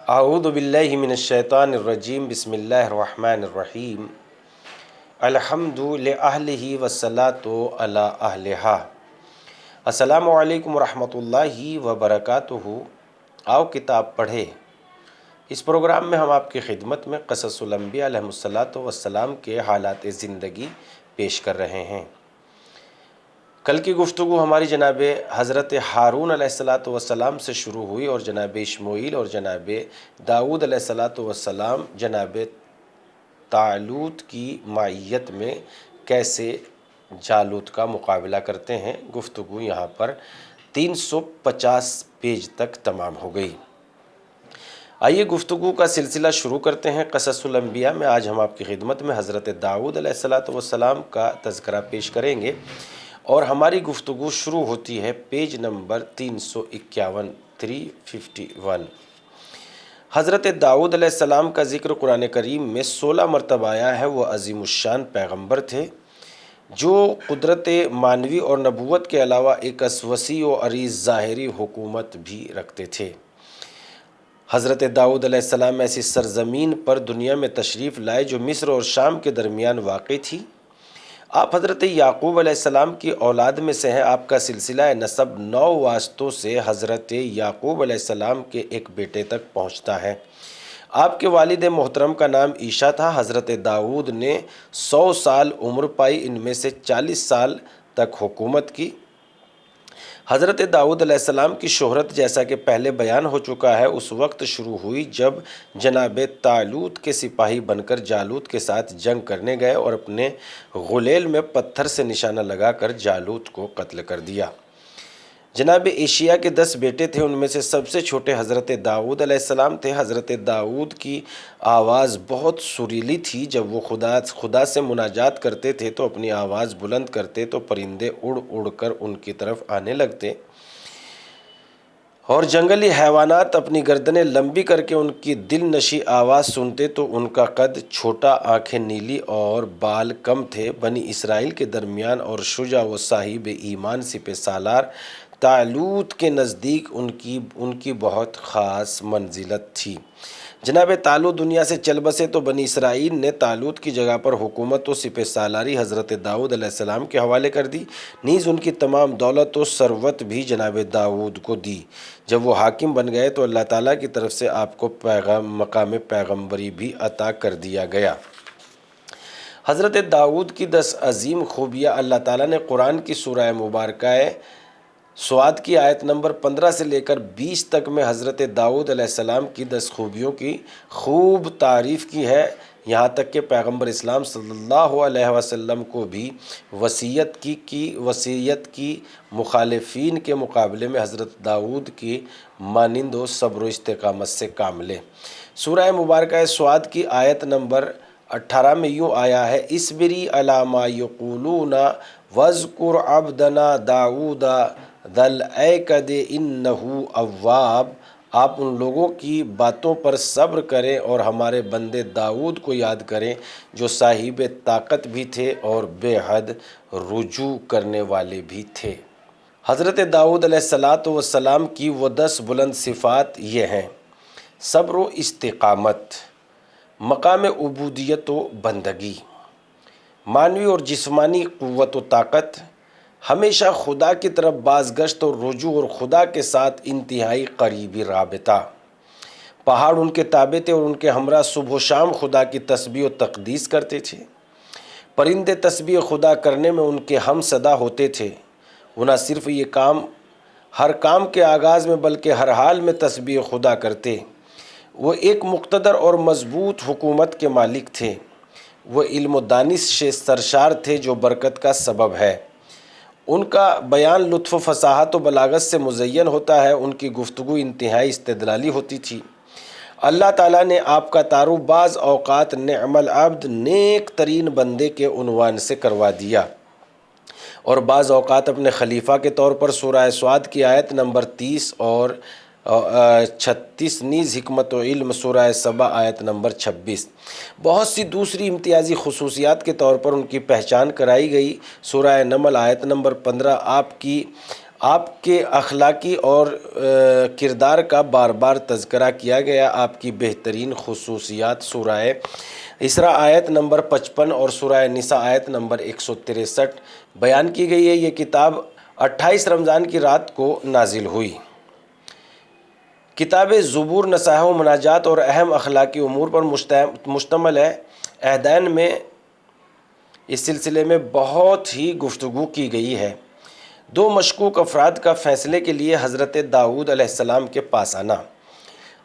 اعوذ باللہ من الشیطان الرجیم بسم اللہ الرحمن الرحیم الحمد لأہلہ والصلاۃ علی اہلہا۔ السلام علیکم ورحمۃ اللہ وبرکاتہ۔ آؤ کتاب پڑھے۔ اس پروگرام میں ہم آپ کی خدمت میں قصص الانبیاء علیہم الصلاۃ والسلام کے حالات زندگی پیش کر رہے ہیں۔ کل کی گفتگو ہماری جناب حضرت ہارون علیہ الصلاۃ والسلام سے شروع ہوئی اور جناب اسماعیل اور جناب داؤد علیہ الصلاۃ والسلام جناب طالوت کی معیت میں کیسے جالوت کا مقابلہ کرتے ہیں۔ گفتگو یہاں پر 350 پیج تک تمام ہو گئی۔ آئیے گفتگو کا سلسلہ شروع کرتے ہیں۔ قصص الانبیاء میں آج ہم آپ کی خدمت میں حضرت داؤد علیہ الصلاۃ والسلام کا تذکرہ پیش کریں گے اور ہماری گفتگو شروع ہوتی ہے پیج نمبر 351 351۔ حضرت داؤد علیہ السلام کا ذکر قرآن کریم میں 16 مرتبہ آیا ہے۔ وہ عظیم الشان پیغمبر تھے جو قدرت معنوی اور نبوت کے علاوہ ایک وسیع و عریض ظاہری حکومت بھی رکھتے تھے۔ حضرت داؤد علیہ السلام ایسی سرزمین پر دنیا میں تشریف لائے جو مصر اور شام کے درمیان واقع تھی۔ آپ حضرت یعقوب علیہ السلام کی اولاد میں سے ہیں۔ آپ کا سلسلہ نسب 9 واسطوں سے حضرت یعقوب علیہ السلام کے ایک بیٹے تک پہنچتا ہے۔ آپ کے والد محترم کا نام عیسیٰ تھا۔ حضرت داؤد نے 100 سال عمر پائی، ان میں سے 40 سال تک حکومت کی۔ حضرت داؤد علیہ السلام کی شہرت جیسا کہ پہلے بیان ہو چکا ہے اس وقت شروع ہوئی جب جناب طالوت کے سپاہی بن کر جالوت کے ساتھ جنگ کرنے گئے اور اپنے غلیل میں پتھر سے نشانہ لگا کر جالوت کو قتل کر دیا۔ جناب عیسیٰ کے 10 بیٹے تھے، ان میں سے سب سے چھوٹے حضرت داؤد علیہ السلام تھے۔ حضرت داؤد کی آواز بہت سریلی تھی۔ جب وہ خدا سے مناجات کرتے تھے تو اپنی آواز بلند کرتے تو پرندے اڑ اڑ کر ان کی طرف آنے لگتے اور جنگلی حیوانات اپنی گردنیں لمبی کر کے ان کی دل نشیں آواز سنتے تو ان کا قد چھوٹا، آنکھیں نیلی اور بال کم تھے۔ بنی اسرائیل کے درمیان اور شجاع و صاحب ایمان سپہ سالار طالوت کے نزدیک ان کی بہت خاص منزلت تھی۔ جناب طالوت دنیا سے چل بسے تو بنی اسرائیل نے طالوت کی جگہ پر حکومت و سپہ سالاری حضرت داؤد علیہ السلام کے حوالے کر دی، نیز ان کی تمام دولت و ثروت بھی جناب داؤد کو دی۔ جب وہ حاکم بن گئے تو اللہ تعالیٰ کی طرف سے آپ کو مقام پیغمبری بھی عطا کر دیا گیا۔ حضرت داؤد کی 10 عظیم خوبیاں اللہ تعالیٰ نے قرآن کی سورہ مبارکہ سعد کی آیت نمبر 15 سے لے کر 20 تک میں حضرت داؤد علیہ السلام کی 10 خوبیوں کی خوب تعریف کی ہے، یہاں تک کہ پیغمبر اسلام صلی اللہ علیہ وسلم کو بھی وصیت کی مخالفین کے مقابلے میں حضرت داؤد کی مانند و صبر و استقامت سے کام لے۔ سورہ مبارکہ سعد کی آیت نمبر 18 میں یوں آیا ہے: اصبری علی ما یقولون واذکر عبدنا داؤد ذا الایکد انہ اواب۔ آپ ان لوگوں کی باتوں پر صبر کریں اور ہمارے بندے داؤد کو یاد کریں جو صاحب طاقت بھی تھے اور بے حد رجوع کرنے والے بھی تھے۔ حضرت داؤد علیہ السلام کی وہ 10 بلند صفات یہ ہیں: صبر و استقامت، مقام عبودیت و بندگی، معنوی اور جسمانی قوت و طاقت، ہمیشہ خدا کی طرف بازگشت اور رجوع اور خدا کے ساتھ انتہائی قریبی رابطہ۔ پہاڑ ان کے تابع تھے اور ان کے ہمراہ صبح و شام خدا کی تسبیح و تقدیس کرتے تھے۔ پرندے تسبیح خدا کرنے میں ان کے ہم صدا ہوتے تھے۔ وہ نہ صرف ہر کام کے آغاز میں بلکہ ہر حال میں تسبیح خدا کرتے۔ وہ ایک مقتدر اور مضبوط حکومت کے مالک تھے۔ وہ علم و دانش سے سرشار تھے جو برکت کا سبب ہے۔ ان کا بیان لطف و فصاحت و بلاغت سے مزین ہوتا ہے۔ ان کی گفتگو انتہائی استدلالی ہوتی تھی۔ اللہ تعالیٰ نے آپ کا تعارف بعض اوقات نعم العبد، نیک ترین بندے کے عنوان سے کروا دیا اور بعض اوقات اپنے خلیفہ کے طور پر۔ سورہ سعد کی آیت نمبر 30 اور 36، نیز حکمت و علم سورہ سبا آیت نمبر 26۔ بہت سی دوسری امتیازی خصوصیات کے طور پر ان کی پہچان کرائی گئی۔ سورہ نمل آیت نمبر 15 آپ کی آپ کے اخلاقی اور کردار کا بار بار تذکرہ کیا گیا۔ آپ کی بہترین خصوصیات سورہ اسراء آیت نمبر 55 اور سورہ نساء آیت نمبر 163 بیان کی گئی ہے۔ یہ کتاب 28 رمضان کی رات کو نازل ہوئی۔ کتاب زبور نصائح و مناجات اور اہم اخلاقی امور پر مشتمل ہے۔ عہدین میں اس سلسلے میں بہت ہی گفتگو کی گئی ہے۔ دو مشکوک افراد کا فیصلے کے لیے حضرت داؤد علیہ السلام کے پاس آنا۔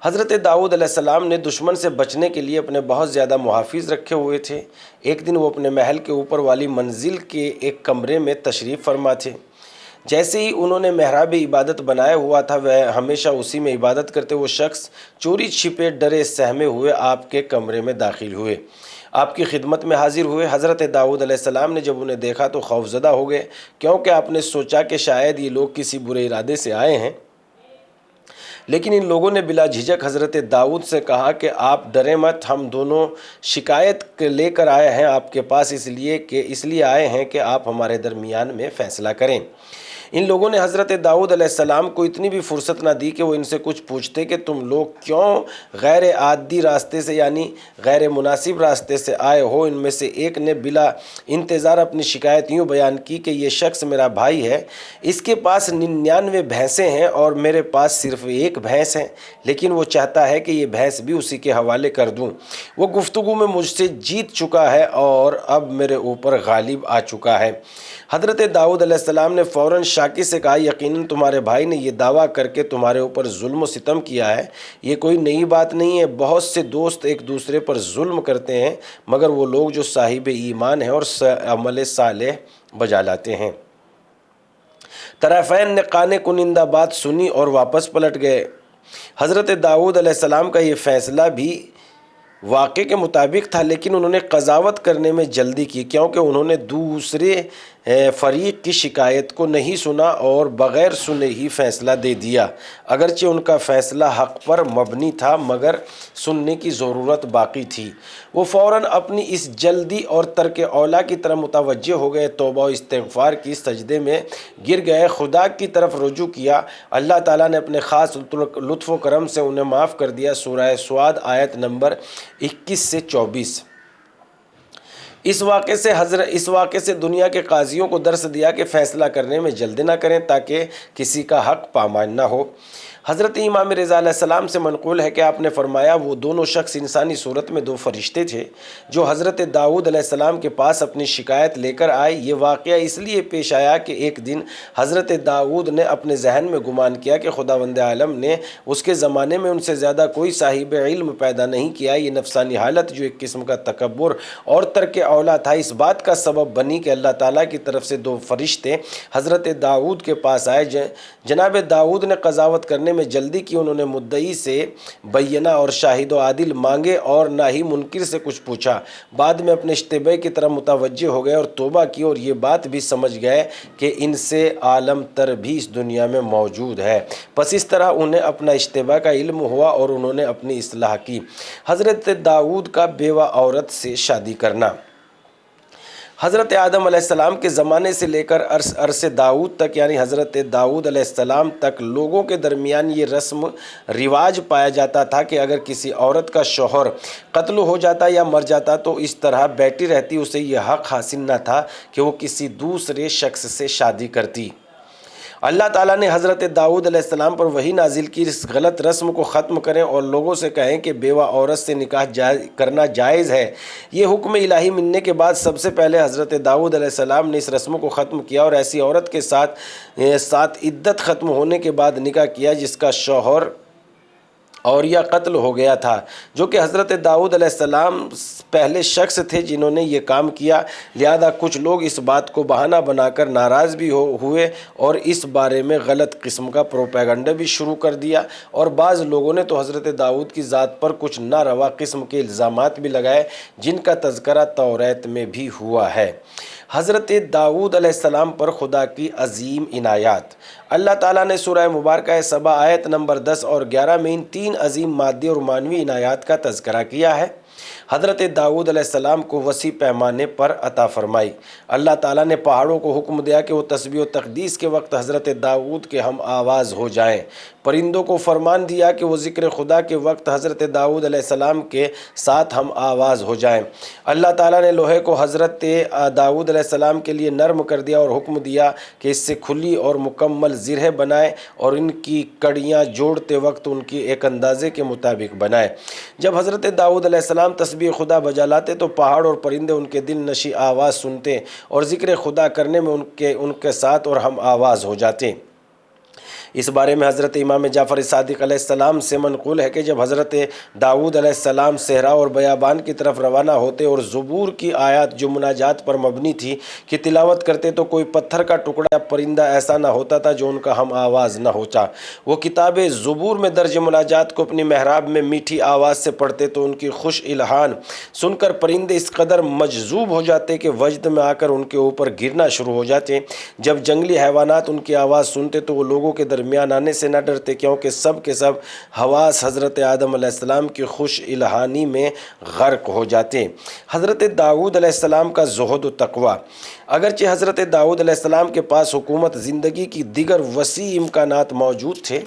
حضرت داؤد علیہ السلام نے دشمن سے بچنے کے لیے اپنے بہت زیادہ محافظ رکھے ہوئے تھے۔ ایک دن وہ اپنے محل کے اوپر والی منزل کے ایک کمرے میں تشریف فرما تھے۔ جیسے ہی انہوں نے محراب عبادت بنایا ہوا تھا، وہ ہمیشہ اسی میں عبادت کرتے، وہ شخص چوری چھپے ڈرے سہمے ہوئے آپ کے کمرے میں داخل ہوئے، آپ کی خدمت میں حاضر ہوئے۔ حضرت داؤد علیہ السلام نے جب انہیں دیکھا تو خوفزدہ ہو گئے، کیونکہ آپ نے سوچا کہ شاید یہ لوگ کسی برے ارادے سے آئے ہیں۔ لیکن ان لوگوں نے بلا جھجک حضرت داؤد سے کہا کہ آپ ڈریں مت، ہم دونوں شکایت لے کر آئے ہیں آپ کے پاس، اس لیے آئے ہیں کہ آپ ہمارے درمیان میں فیصلہ کریں۔ ان لوگوں نے حضرت داؤد علیہ السلام کو اتنی بھی فرصت نہ دی کہ وہ ان سے کچھ پوچھتے کہ تم لوگ کیوں غیر عادی راستے سے یعنی غیر مناسب راستے سے آئے ہو۔ ان میں سے ایک نے بلا انتظار اپنی شکایت یوں بیان کی کہ یہ شخص میرا بھائی ہے، اس کے پاس 99 بھینسیں ہیں اور میرے پاس صرف ایک بھینس ہے، لیکن وہ چاہتا ہے کہ یہ بھینس بھی اسی کے حوالے کر دوں۔ وہ گفتگو میں مجھ سے جیت چکا ہے اور اب میرے اوپر غالب آ چکا ہے۔ حضرت داؤد علیہ السلام نے فوراً شاکی سے کہا، یقیناً تمہارے بھائی نے یہ دعویٰ کر کے تمہارے اوپر ظلم و ستم کیا ہے۔ یہ کوئی نئی بات نہیں ہے، بہت سے دوست ایک دوسرے پر ظلم کرتے ہیں، مگر وہ لوگ جو صاحب ایمان ہیں اور عمل صالح بجا لاتے ہیں۔ طرفین نے قانے کنندہ بات سنی اور واپس پلٹ گئے۔ حضرت داؤد علیہ السلام کا یہ فیصلہ بھی واقعے کے مطابق تھا، لیکن انہوں نے قضاوت کرنے میں جلدی کی، کیونکہ انہوں نے دوسرے فریق کی شکایت کو نہیں سنا اور بغیر سنے ہی فیصلہ دے دیا۔ اگرچہ ان کا فیصلہ حق پر مبنی تھا، مگر سننے کی ضرورت باقی تھی۔ وہ فوراً اپنی اس جلدی اور ترک اولا کی طرف متوجہ ہو گئے، توبہ و استغفار کی سجدے میں گر گئے، خدا کی طرف رجوع کیا۔ اللہ تعالیٰ نے اپنے خاص لطف و کرم سے انہیں معاف کر دیا۔ سورہ سعد آیت نمبر 21 سے 24۔ اس واقعے سے دنیا کے قاضیوں کو درس دیا کہ فیصلہ کرنے میں جلدی نہ کریں تاکہ کسی کا حق پامال نہ ہو۔ حضرت امام رضا علیہ السلام سے منقول ہے کہ آپ نے فرمایا، وہ دونوں شخص انسانی صورت میں دو فرشتے تھے جو حضرت داؤد علیہ السلام کے پاس اپنی شکایت لے کر آئے۔ یہ واقعہ اس لیے پیش آیا کہ ایک دن حضرت داؤد نے اپنے ذہن میں گمان کیا کہ خداوند عالم نے اس کے زمانے میں ان سے زیادہ کوئی صاحب علم پیدا نہیں کیا۔ یہ نفسانی حالت جو ایک قسم کا تکبر اور ترک اولا تھا، اس بات کا سبب بنی کہ اللہ تعالیٰ کی طرف سے دو فرشتے حضرت داؤد کے پاس آئے۔ جناب داؤد نے قضاوت کرنے میں جلدی کی، انہوں نے مدعی سے بینہ اور شاہد و عادل مانگے اور نہ ہی منکر سے کچھ پوچھا۔ بعد میں اپنے اشتباہ کی طرف متوجہ ہو گئے اور توبہ کی اور یہ بات بھی سمجھ گئے کہ ان سے عالم تر بھی اس دنیا میں موجود ہے۔ پس اس طرح انہیں اپنا اشتباہ کا علم ہوا اور انہوں نے اپنی اصلاح کی۔ حضرت داؤد کا بیوہ عورت سے شادی کرنا۔ حضرت آدم علیہ السلام کے زمانے سے لے کر عرص داؤد تک یعنی حضرت داؤد علیہ السلام تک لوگوں کے درمیان یہ رسم رواج پایا جاتا تھا کہ اگر کسی عورت کا شوہر قتل ہو جاتا یا مر جاتا تو اس طرح بیٹی رہتی اسے یہ حق حاصل نہ تھا کہ وہ کسی دوسرے شخص سے شادی کرتی۔ اللہ تعالیٰ نے حضرت داؤد علیہ السلام پر وحی نازل کی، اس غلط رسم کو ختم کریں اور لوگوں سے کہیں کہ بیوہ عورت سے نکاح کرنا جائز ہے۔ یہ حکم الہی ملنے کے بعد سب سے پہلے حضرت داؤد علیہ السلام نے اس رسم کو ختم کیا اور ایسی عورت کے ساتھ عدت ختم ہونے کے بعد نکاح کیا جس کا شوہر اور یا قتل ہو گیا تھا، جو کہ حضرت داؤد علیہ السلام پہلے شخص تھے جنہوں نے یہ کام کیا۔ لہذا کچھ لوگ اس بات کو بہانہ بنا کر ناراض بھی ہوئے اور اس بارے میں غلط قسم کا پروپیگنڈا بھی شروع کر دیا، اور بعض لوگوں نے تو حضرت داؤد کی ذات پر کچھ ناروا قسم کے الزامات بھی لگائے جن کا تذکرہ توریت میں بھی ہوا ہے۔ حضرت داؤد علیہ السلام پر خدا کی عظیم عنایات۔ اللہ تعالیٰ نے سورہ مبارکہ سبا آیت نمبر 10 اور 11 میں ان تین عظیم مادی اور معنوی عنایات کا تذکرہ کیا ہے۔ حضرت داؤد علیہ السلام کو وسیع پیمانے پر عطا فرمائی۔ اللہ تعالیٰ نے پہاڑوں کو حکم دیا کہ وہ تسبیح و تقدیس کے وقت حضرت داؤد کے ہم آواز ہو جائیں۔ پرندوں کو فرمان دیا کہ وہ ذکر خدا کے وقت حضرت داؤد علیہ السلام کے ساتھ ہم آواز ہو جائیں۔ اللہ تعالیٰ نے لوہے کو حضرت داؤد علیہ السلام کے لیے نرم کر دیا اور حکم دیا کہ اس سے کھلی اور مکمل زرہیں بنائے اور ان کی کڑیاں جوڑتے وقت ان کی ایک اندازے کے مطابق بنائے۔ جب حضرت داؤد علیہ السلام تسبیح خدا بجا لاتے تو پہاڑ اور پرندے ان کے دل نشیں آواز سنتے اور ذکر خدا کرنے میں ان کے ساتھ اور ہم آواز ہو جاتے۔ اس بارے میں حضرت امام جعفر صادق علیہ السلام سے منقول ہے کہ جب حضرت داؤد علیہ السلام صحرا اور بیابان کی طرف روانہ ہوتے اور زبور کی آیات جو مناجات پر مبنی تھی کی تلاوت کرتے تو کوئی پتھر کا ٹکڑا یا پرندہ ایسا نہ ہوتا تھا جو ان کا ہم آواز نہ ہوتا۔ وہ کتاب زبور میں درج مناجات کو اپنی محراب میں میٹھی آواز سے پڑھتے تو ان کی خوش الحان سن کر پرندے اس قدر مجذوب ہو جاتے کہ وجد میں آ کر ان کے اوپر گرنا شروع ہو جاتے۔ جب جنگلی حیوانات ان کی آواز سنتے تو وہ لوگوں کے درمیان آنے سے نہ ڈرتے، کیونکہ سب کے سب حواس حضرت آدم علیہ السلام کی خوش الہانی میں غرق ہو جاتے۔ حضرت داؤد علیہ السلام کا زہد و تقوی۔ اگرچہ حضرت داؤد علیہ السلام کے پاس حکومت زندگی کی دیگر وسیع امکانات موجود تھے،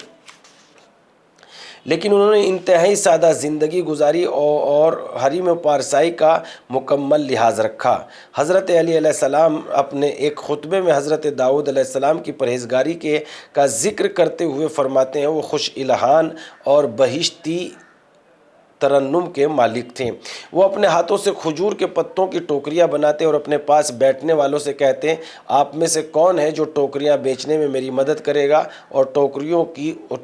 لیکن انہوں نے انتہائی سادہ زندگی گزاری اور حریم و پارسائی کا مکمل لحاظ رکھا۔ حضرت علی علیہ السلام اپنے ایک خطبے میں حضرت داؤد علیہ السلام کی پرہیزگاری کا ذکر کرتے ہوئے فرماتے ہیں وہ خوش الحان اور بہشتی ترنم کے مالک تھے۔ وہ اپنے ہاتھوں سے کھجور کے پتوں کی ٹوکریاں بناتے اور اپنے پاس بیٹھنے والوں سے کہتے آپ میں سے کون ہے جو ٹوکریاں بیچنے میں میری مدد کرے گا، اور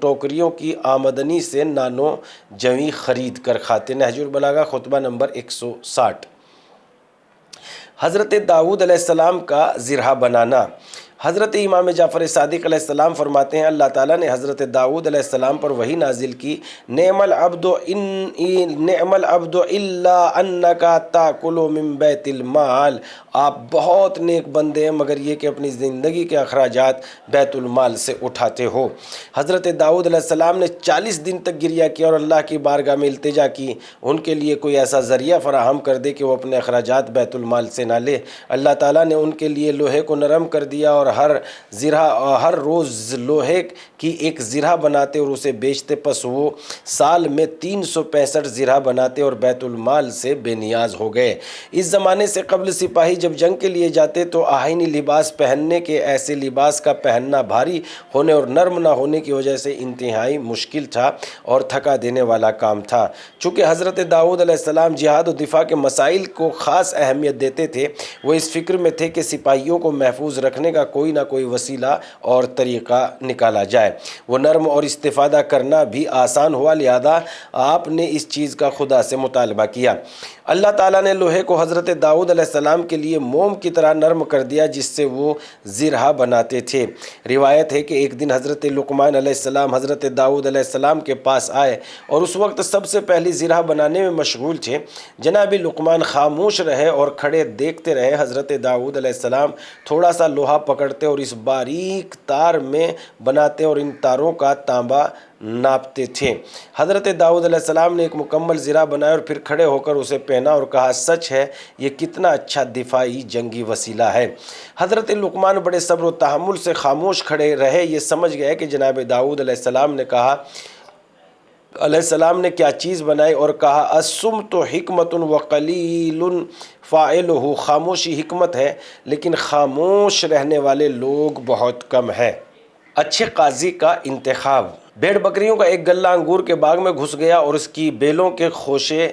ٹوکریوں کی آمدنی سے نانو جویں خرید کر کھاتے۔ نہج البلاغہ خطبہ نمبر 160۔ حضرت داؤد علیہ السلام کا زرہ بنانا۔ حضرت امام جعفر صادق علیہ السلام فرماتے ہیں اللہ تعالیٰ نے حضرت داؤد علیہ السلام پر وحی نازل کی نعم العبد الا انک تاکل من بیت المال، آپ بہت نیک بندے ہیں مگر یہ کہ اپنی زندگی کے اخراجات بیت المال سے اٹھاتے ہو۔ حضرت داؤد علیہ السلام نے 40 دن تک گریہ کیا اور اللہ کی بارگاہ میں التجا کی ان کے لیے کوئی ایسا ذریعہ فراہم کر دے کہ وہ اپنے اخراجات بیت المال سے نہ لے۔ اللہ تعالیٰ نے ان کے لیے لوہے کو نرم کر دیا اور ہر روز لوہے کی ایک زرہ بناتے اور اسے بیچتے، پس وہ سال میں 365 زرہ بناتے اور بیت المال سے بے نیاز ہو گئے۔ اس زمانے سے قبل سپاہی جب جنگ کے لیے جاتے تو آہنی لباس پہننے کے ایسے لباس کا پہننا بھاری ہونے اور نرم نہ ہونے کی وجہ سے انتہائی مشکل تھا اور تھکا دینے والا کام تھا۔ چونکہ حضرت داؤد علیہ السلام جہاد و دفاع کے مسائل کو خاص اہمیت دیتے تھے، وہ اس فکر میں تھے کہ سپاہیوں کو محفوظ رکھنے کا کوئی نہ کوئی وسیلہ اور طریقہ نکالا جائے۔ وہ نرم اور استفادہ کرنا بھی آسان ہوا، لہذا آپ نے اس چیز کا خدا سے مطالبہ کیا۔ اللہ تعالیٰ نے لوہے کو حضرت داؤد علیہ السلام کے لیے موم کی طرح نرم کر دیا جس سے وہ زرہ بناتے تھے۔ روایت ہے کہ ایک دن حضرت لقمان علیہ السلام حضرت داؤد علیہ السلام کے پاس آئے اور اس وقت سب سے پہلی زرہ بنانے میں مشغول تھے۔ جناب لقمان خاموش رہے اور کھڑے دیکھتے رہے۔ حضرت داؤد علیہ السلام تھوڑا سا لوہا پکڑتے اور اس باریک تار میں بناتے اور ان تاروں کا تانبا ناپتے تھے۔ حضرت داؤد علیہ السلام نے ایک مکمل زرہ بنایا اور پھر کھڑے ہو کر اسے پہنا اور کہا سچ ہے یہ کتنا اچھا دفاعی جنگی وسیلہ ہے۔ حضرت لقمان بڑے صبر و تحمل سے خاموش کھڑے رہے۔ یہ سمجھ گئے کہ جناب داؤد علیہ السلام نے کیا چیز بنائی اور کہا الصمت حکمت وقلیل فاعلہ، خاموشی حکمت ہے لیکن خاموش رہنے والے لوگ بہت کم ہیں۔ اچھے قاضی کا انتخاب۔ بھیڑ بکریوں کا ایک گلہ انگور کے باغ میں گھس گیا اور اس کی بیلوں کے خوشے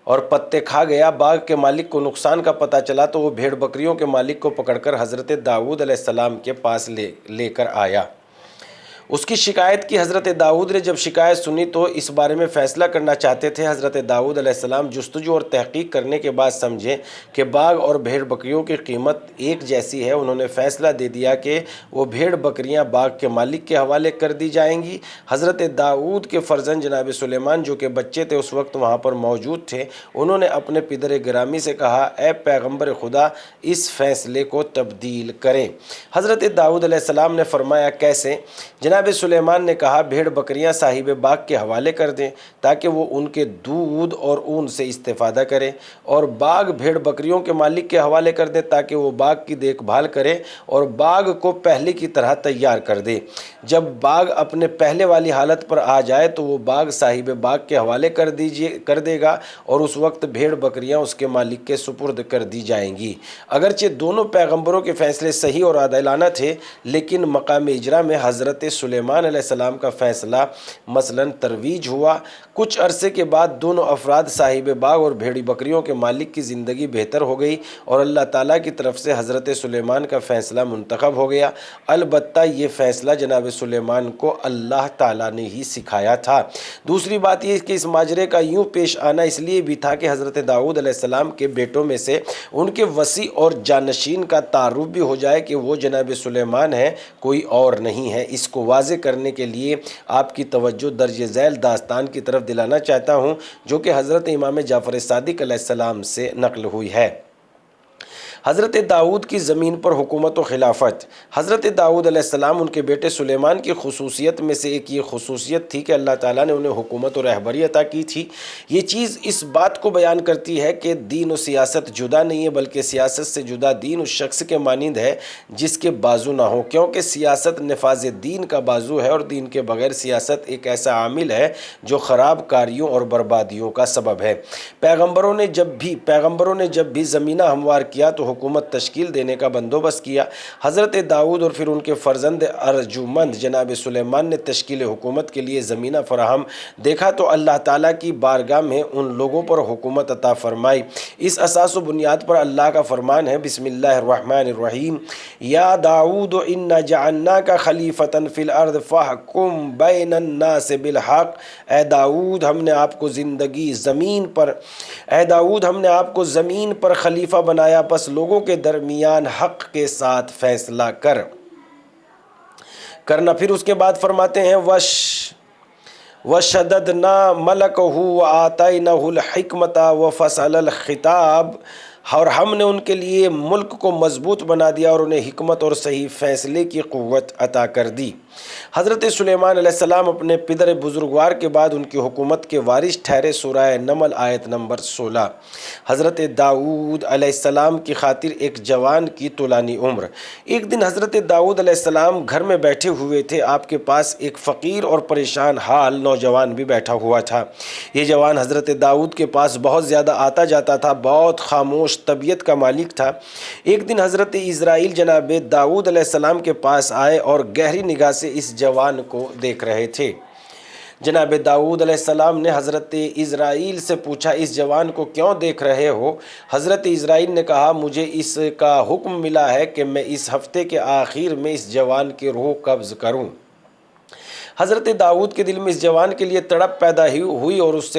اور پتے کھا گیا۔ باغ کے مالک کو نقصان کا پتہ چلا تو وہ بھیڑ بکریوں کے مالک کو پکڑ کر حضرت داؤد علیہ السلام کے پاس لے کر آیا۔ اس کی شکایت کی۔ حضرت داؤد نے جب شکایت سنی تو اس بارے میں فیصلہ کرنا چاہتے تھے۔ حضرت داؤد علیہ السلام جستجو اور تحقیق کرنے کے بعد سمجھے کہ باغ اور بھیڑ بکریوں کی قیمت ایک جیسی ہے۔ انہوں نے فیصلہ دے دیا کہ وہ بھیڑ بکریاں باغ کے مالک کے حوالے کر دی جائیں گی۔ حضرت داؤد کے فرزند جناب سلیمان جو کہ بچے تھے اس وقت وہاں پر موجود تھے، انہوں نے اپنے پدر گرامی سے کہا اے پیغمبر خدا اس فیصلے کو تبدیل کریں۔ حضرت داؤد علیہ السلام نے فرمایا کیسے؟ جناب جناب سلیمان نے کہا بھیڑ بکریاں صاحب باغ کے حوالے کر دیں تاکہ وہ ان کے دودھ اور اون سے استفادہ کرے، اور باغ بھیڑ بکریوں کے مالک کے حوالے کر دیں تاکہ وہ باغ کی دیکھ بھال کرے اور باغ کو پہلے کی طرح تیار کر دے۔ جب باغ اپنے پہلے والی حالت پر آ جائے تو وہ باغ صاحب باغ کے حوالے کر دے گا، اور اس وقت بھیڑ بکریاں اس کے مالک کے سپرد کر دی جائیں گی۔ اگرچہ دونوں پیغمبروں کے فیصلے صحیح اور عادلانہ تھے، لیکن مقام اجرا میں حضرت سلیمان علیہ السلام کا فیصلہ مثلاً ترویج ہوا۔ کچھ عرصے کے بعد دونوں افراد صاحب باغ اور بھیڑی بکریوں کے مالک کی زندگی بہتر ہو گئی، اور اللہ تعالیٰ کی طرف سے حضرت سلیمان کا فیصلہ منتخب ہو گیا۔ البتہ یہ فیصلہ جناب سلیمان کو اللہ تعالیٰ نے ہی سکھایا تھا۔ دوسری بات یہ کہ اس ماجرے کا یوں پیش آنا اس لیے بھی تھا کہ حضرت داؤد علیہ السلام کے بیٹوں میں سے ان کے وصی اور جانشین کا تعارف بھی ہو جائے کہ وہ جناب سلیمان ہیں، کوئی اور نہیں ہے۔ اس کو واضح کرنے کے لیے آپ کی توجہ درج ذیل داستان کی طرف دلانا چاہتا ہوں، جو کہ حضرت امام جعفر صادق علیہ السلام سے نقل ہوئی ہے۔ حضرت داؤد کی زمین پر حکومت و خلافت۔ حضرت داؤد علیہ السلام ان کے بیٹے سلیمان کی خصوصیت میں سے ایک یہ خصوصیت تھی کہ اللہ تعالیٰ نے انہیں حکومت و رہبری عطا کی تھی۔ یہ چیز اس بات کو بیان کرتی ہے کہ دین و سیاست جدا نہیں ہے، بلکہ سیاست سے جدا دین اس شخص کے مانند ہے جس کے بازو نہ ہو، کیونکہ سیاست نفاذ دین کا بازو ہے، اور دین کے بغیر سیاست ایک ایسا عامل ہے جو خراب کاریوں اور بربادیوں کا سبب ہے۔ پیغمبروں نے جب بھی زمینہ ہموار کیا تو حکومت تشکیل دینے کا بندوبست کیا۔ حضرت داؤد اور پھر ان کے فرزند ارجمند جناب سلیمان نے تشکیل حکومت کے لیے زمینہ فراہم دیکھا تو اللہ تعالیٰ کی بارگاہ میں ان لوگوں پر حکومت عطا فرمائی۔ اس اساس و بنیاد پر اللہ کا فرمان ہے، بسم اللہ الرحمن الرحیم، یا داؤد انا جعلناک خلیفۃ فی الارض فاحکم بین الناس بالحق۔ اے داؤد ہم نے آپ کو زمین پر خلیفہ بنایا، پس لوگوں کے درمیان حق کے ساتھ فیصلہ کرنا۔ پھر اس کے بعد فرماتے ہیں وَشَدَدْنَا مَلَكَهُ وَآتَيْنَاهُ الْحِكْمَةَ وَفَصَلَ الْخِطَابَ، اور ہم نے ان کے لیے ملک کو مضبوط بنا دیا اور انہیں حکمت اور صحیح فیصلے کی قوت عطا کر دی۔ حضرت سلیمان علیہ السلام اپنے پدر بزرگوار کے بعد ان کی حکومت کے وارث ٹھہرے۔ سورہ نمل آیت نمبر 16۔ حضرت داؤد علیہ السلام کی خاطر ایک جوان کی طولانی عمر۔ ایک دن حضرت داؤد علیہ السلام گھر میں بیٹھے ہوئے تھے، آپ کے پاس ایک فقیر اور پریشان حال نوجوان بھی بیٹھا ہوا تھا۔ یہ جوان حضرت داؤد کے پاس بہت زیادہ آتا جاتا تھا، بہت خاموش طبیعت کا مالک تھا۔ ایک دن حضرت اسرائیل جناب داؤد علیہ السلام کے پاس آئے اور گہری نگاہ سے اس جوان کو دیکھ رہے تھے۔ جناب داؤد علیہ السلام نے حضرت اسرائیل سے پوچھا، اس جوان کو کیوں دیکھ رہے ہو؟ حضرت اسرائیل نے کہا، مجھے اس کا حکم ملا ہے کہ میں اس ہفتے کے آخر میں اس جوان کی روح قبض کروں۔ حضرت داؤد کے دل میں اس جوان کے لیے تڑپ پیدا ہوئی اور اس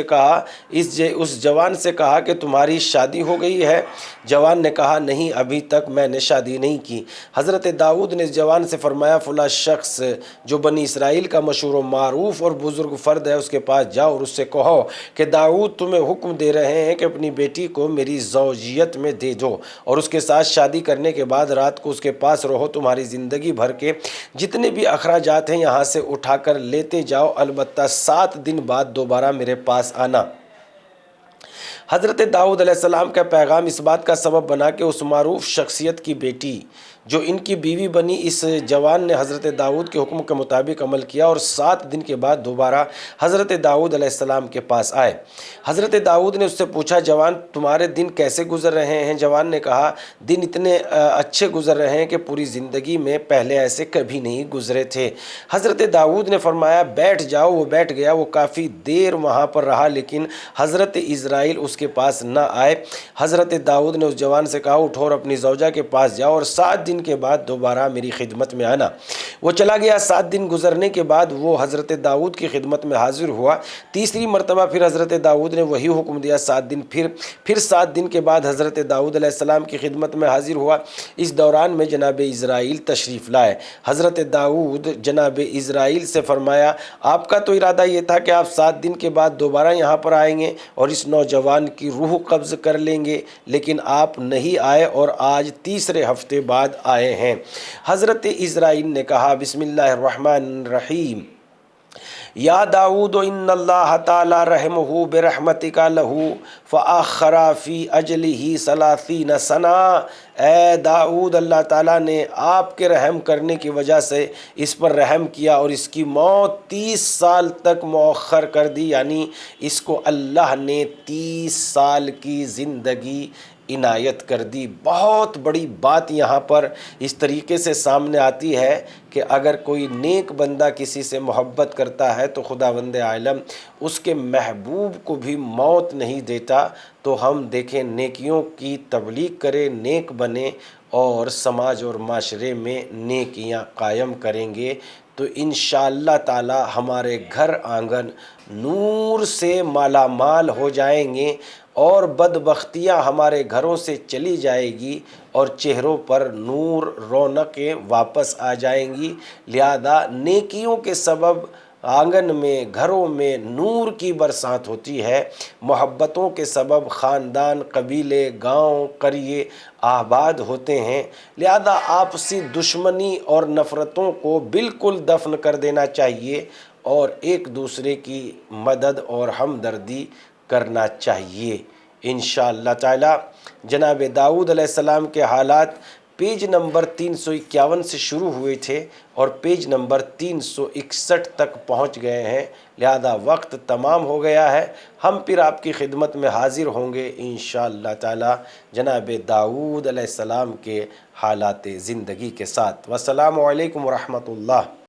جوان سے کہا کہ تمہاری شادی ہو گئی ہے؟ جوان نے کہا، نہیں، ابھی تک میں نے شادی نہیں کی۔ حضرت داؤد نے اس جوان سے فرمایا، فلاں شخص جو بنی اسرائیل کا مشہور و معروف اور بزرگ فرد ہے، اس کے پاس جاؤ اور اس سے کہو کہ داؤد تمہیں حکم دے رہے ہیں کہ اپنی بیٹی کو میری زوجیت میں دے دو اور اس کے ساتھ شادی کرنے کے بعد رات کو اس کے پاس رہو۔ تمہاری زندگی بھر کے جتنے بھی اخراجات ہیں یہاں سے اٹھا کر لیتے جاؤ، البتہ 7 دن بعد دوبارہ میرے پاس آنا۔ حضرت داؤد علیہ السلام کا پیغام اس بات کا سبب بنا کہ اس معروف شخصیت کی بیٹی جو ان کی بیوی بنی، اس جوان نے حضرت داؤد کے حکم کے مطابق عمل کیا اور 7 دن کے بعد دوبارہ حضرت داؤد علیہ السلام کے پاس آئے۔ حضرت داؤد نے اس سے پوچھا، جوان تمہارے دن کیسے گزر رہے ہیں؟ جوان نے کہا، دن اتنے اچھے گزر رہے ہیں کہ پوری زندگی میں پہلے ایسے کبھی نہیں گزرے تھے۔ حضرت داؤد نے فرمایا، بیٹھ جاؤ۔ وہ بیٹھ گیا۔ وہ کافی دیر وہاں پر رہا، لیکن حضرت اسرائیل اس کے پاس نہ آئے۔ حضرت داؤد نے اس جوان سے کہا، اٹھو اور اپنی زوجہ کے پاس جاؤ اور 7 دن کے بعد دوبارہ میری خدمت میں آنا۔ وہ چلا گیا۔ 7 دن گزرنے کے بعد وہ حضرت داؤد کی خدمت میں حاضر ہوا۔ تیسری مرتبہ پھر حضرت داؤد نے وہی حکم دیا۔ 7 دن پھر 7 دن کے بعد حضرت داؤد علیہ السلام کی خدمت میں حاضر ہوا۔ اس دوران میں جناب اسرائیل تشریف لائے۔ حضرت داؤد جناب اسرائیل سے فرمایا، آپ کا تو ارادہ یہ تھا کہ آپ 7 دن کے بعد دوبارہ یہاں پر آئیں گے اور اس نوجوان کی روح قبض کر لیں گے، لیکن آپ نہیں آئے اور آج تیسرے ہفتے بعد آئے ہیں۔ حضرت اسرائیل نے کہا بسم اللہ الرحمن الرحیم یا داؤد ان اللہ تعالی رحمہ برحمتک لہو فآخر فی اجلہ ثلاثین سنہ۔ اے داؤد، اللہ تعالیٰ نے آپ کے رحم کرنے کی وجہ سے اس پر رحم کیا اور اس کی موت 30 سال تک مؤخر کر دی، یعنی اس کو اللہ نے 30 سال کی زندگی عنایت کر دی۔ بہت بڑی بات یہاں پر اس طریقے سے سامنے آتی ہے کہ اگر کوئی نیک بندہ کسی سے محبت کرتا ہے تو خداوند عالم اس کے محبوب کو بھی موت نہیں دیتا۔ تو ہم دیکھیں نیکیوں کی تبلیغ کریں، نیک بنیں اور سماج اور معاشرے میں نیکیاں قائم کریں گے تو انشاءاللہ تعالی ہمارے گھر آنگن نور سے مالا مال ہو جائیں گے اور بدبختیاں ہمارے گھروں سے چلی جائے گی اور چہروں پر نور رونقیں واپس آ جائیں گی۔ لہذا نیکیوں کے سبب آنگن میں، گھروں میں نور کی برسات ہوتی ہے، محبتوں کے سبب خاندان، قبیلے، گاؤں، قریے آباد ہوتے ہیں۔ لہذا آپسی دشمنی اور نفرتوں کو بالکل دفن کر دینا چاہیے اور ایک دوسرے کی مدد اور ہمدردی کرنا چاہیے۔ انشاءاللہ تعالی جناب داؤد علیہ السلام کے حالات پیج نمبر 351 سے شروع ہوئے تھے اور پیج نمبر 361 تک پہنچ گئے ہیں، لہذا وقت تمام ہو گیا ہے۔ ہم پھر آپ کی خدمت میں حاضر ہوں گے انشاءاللہ تعالی جناب داؤد علیہ السلام کے حالات زندگی کے ساتھ۔ والسلام علیکم ورحمۃ اللہ۔